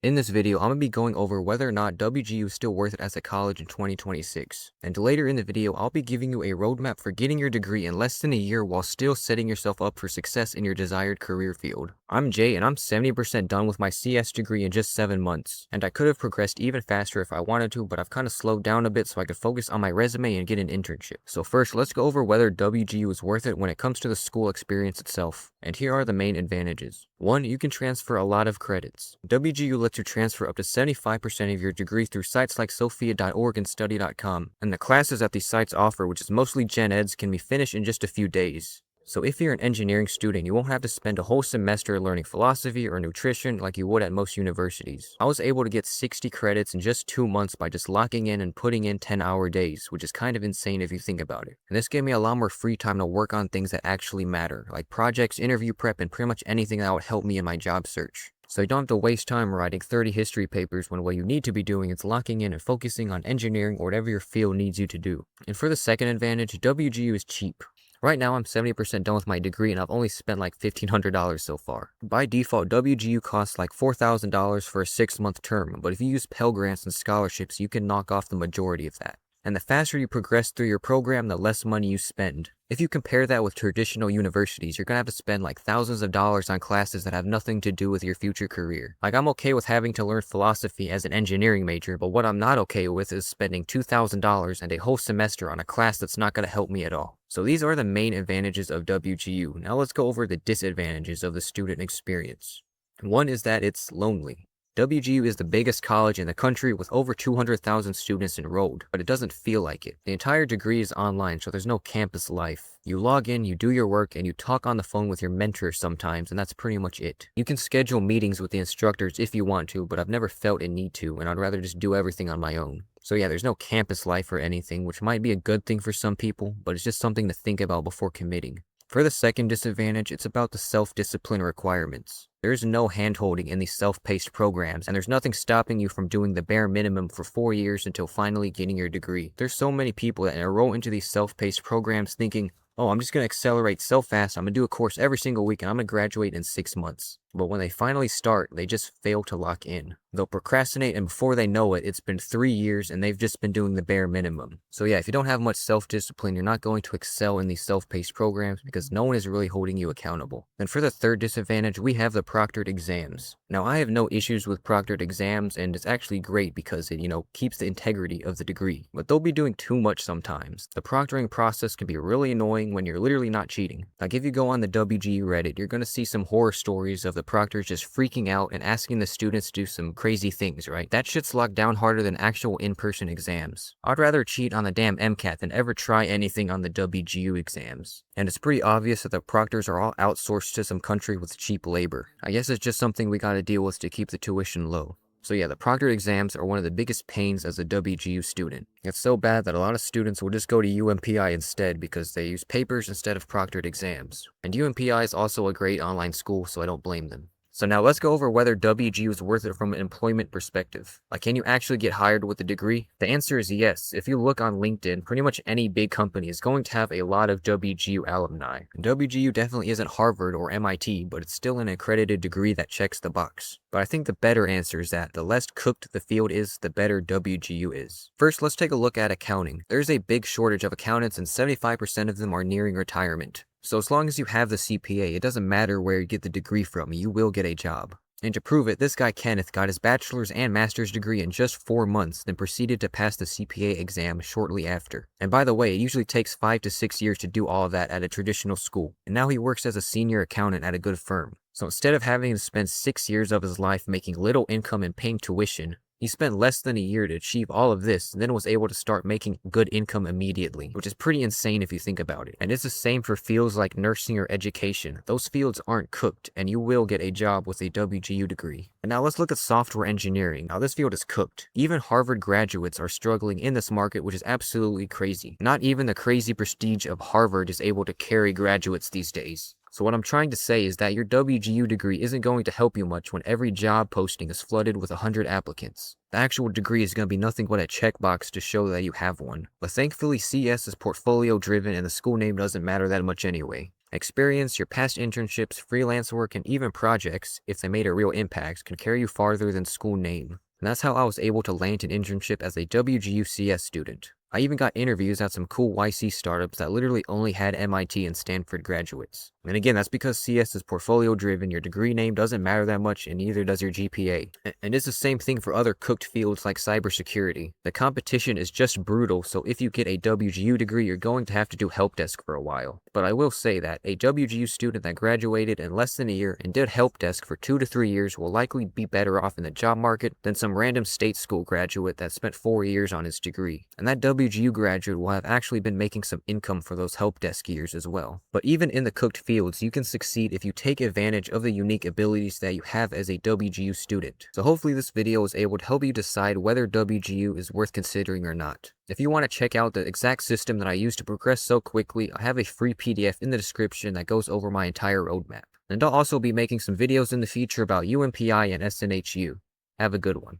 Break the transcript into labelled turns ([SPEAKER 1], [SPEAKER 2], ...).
[SPEAKER 1] In this video, I'm going to be going over whether or not WGU is still worth it as a college in 2026. And later in the video, I'll be giving you a roadmap for getting your degree in less than a year while still setting yourself up for success in your desired career field. I'm Jay, and I'm 70% done with my CS degree in just 7 months. And I could have progressed even faster if I wanted to, but I've kind of slowed down a bit so I could focus on my resume and get an internship. So first, let's go over whether WGU is worth it when it comes to the school experience itself. And here are the main advantages. 1. You can transfer a lot of credits. WGU lets you transfer up to 75% of your degree through sites like sophia.org and study.com, and the classes that these sites offer, which is mostly gen eds, can be finished in just a few days. So if you're an engineering student, you won't have to spend a whole semester learning philosophy or nutrition like you would at most universities. I was able to get 60 credits in just 2 months by just locking in and putting in 10-hour days, which is kind of insane if you think about it. And this gave me a lot more free time to work on things that actually matter, like projects, interview prep, and pretty much anything that would help me in my job search. So you don't have to waste time writing 30 history papers when what you need to be doing is locking in and focusing on engineering or whatever your field needs you to do. And for the second advantage, WGU is cheap. Right now, I'm 70% done with my degree and I've only spent like $1,500 so far. By default, WGU costs like $4,000 for a 6-month term, but if you use Pell Grants and scholarships, you can knock off the majority of that. And the faster you progress through your program, the less money you spend. If you compare that with traditional universities, you're gonna have to spend like thousands of dollars on classes that have nothing to do with your future career. Like, I'm okay with having to learn philosophy as an engineering major, but what I'm not okay with is spending $2,000 and a whole semester on a class that's not gonna help me at all. So these are the main advantages of WGU. Now let's go over the disadvantages of the student experience. One is that it's lonely. WGU is the biggest college in the country with over 200,000 students enrolled, but it doesn't feel like it. The entire degree is online, so there's no campus life. You log in, you do your work, and you talk on the phone with your mentor sometimes, and that's pretty much it. You can schedule meetings with the instructors if you want to, but I've never felt a need to, and I'd rather just do everything on my own. So yeah, there's no campus life or anything, which might be a good thing for some people, but it's just something to think about before committing. For the second disadvantage, it's about the self-discipline requirements. There is no hand-holding in these self-paced programs, and there's nothing stopping you from doing the bare minimum for 4 years until finally getting your degree. There's so many people that enroll into these self-paced programs thinking, oh, I'm just going to accelerate so fast, I'm going to do a course every single week, and I'm going to graduate in 6 months. But when they finally start, they just fail to lock in. They'll procrastinate, and before they know it, it's been 3 years, and they've just been doing the bare minimum. So yeah, if you don't have much self-discipline, you're not going to excel in these self-paced programs because no one is really holding you accountable. And for the third disadvantage, we have the proctored exams. Now, I have no issues with proctored exams, and it's actually great because it, keeps the integrity of the degree. But they'll be doing too much sometimes. The proctoring process can be really annoying when you're literally not cheating. Like, if you go on the WGU Reddit, you're going to see some horror stories of the proctors just freaking out and asking the students to do some crazy things, right? That shit's locked down harder than actual in-person exams. I'd rather cheat on the damn MCAT than ever try anything on the WGU exams. And it's pretty obvious that the proctors are all outsourced to some country with cheap labor. I guess it's just something we gotta deal with to keep the tuition low. So yeah, the proctored exams are one of the biggest pains as a WGU student. It's so bad that a lot of students will just go to UMPI instead because they use papers instead of proctored exams. And UMPI is also a great online school, so I don't blame them. So now let's go over whether WGU is worth it from an employment perspective. Like, can you actually get hired with a degree? The answer is yes. If you look on LinkedIn, pretty much any big company is going to have a lot of WGU alumni. WGU definitely isn't Harvard or MIT, but it's still an accredited degree that checks the box. But I think the better answer is that the less cooked the field is, the better WGU is. First, let's take a look at accounting. There's a big shortage of accountants and 75% of them are nearing retirement. So as long as you have the CPA, it doesn't matter where you get the degree from, you will get a job. And to prove it, this guy Kenneth got his bachelor's and master's degree in just 4 months, then proceeded to pass the CPA exam shortly after. And by the way, it usually takes 5 to 6 years to do all of that at a traditional school. And now he works as a senior accountant at a good firm. So instead of having to spend 6 years of his life making little income and paying tuition, he spent less than a year to achieve all of this and then was able to start making good income immediately, which is pretty insane if you think about it. And it's the same for fields like nursing or education. Those fields aren't cooked and you will get a job with a WGU degree. And now let's look at software engineering. Now this field is cooked. Even Harvard graduates are struggling in this market, which is absolutely crazy. Not even the crazy prestige of Harvard is able to carry graduates these days. So what I'm trying to say is that your WGU degree isn't going to help you much when every job posting is flooded with 100 applicants. The actual degree is going to be nothing but a checkbox to show that you have one. But thankfully CS is portfolio driven and the school name doesn't matter that much anyway. Experience, your past internships, freelance work, and even projects, if they made a real impact, can carry you farther than school name. And that's how I was able to land an internship as a WGU CS student. I even got interviews at some cool YC startups that literally only had MIT and Stanford graduates. And again, that's because CS is portfolio driven, your degree name doesn't matter that much, and neither does your GPA. And it's the same thing for other cooked fields like cybersecurity. The competition is just brutal, so if you get a WGU degree, you're going to have to do help desk for a while. But I will say that a WGU student that graduated in less than a year and did help desk for 2 to 3 years will likely be better off in the job market than some random state school graduate that spent 4 years on his degree. And that WGU graduate will have actually been making some income for those help desk years as well. But even in the cooked fields, you can succeed if you take advantage of the unique abilities that you have as a WGU student. So hopefully this video is able to help you decide whether WGU is worth considering or not. If you want to check out the exact system that I use to progress so quickly, I have a free PDF in the description that goes over my entire roadmap. And I'll also be making some videos in the future about UMPI and SNHU. Have a good one.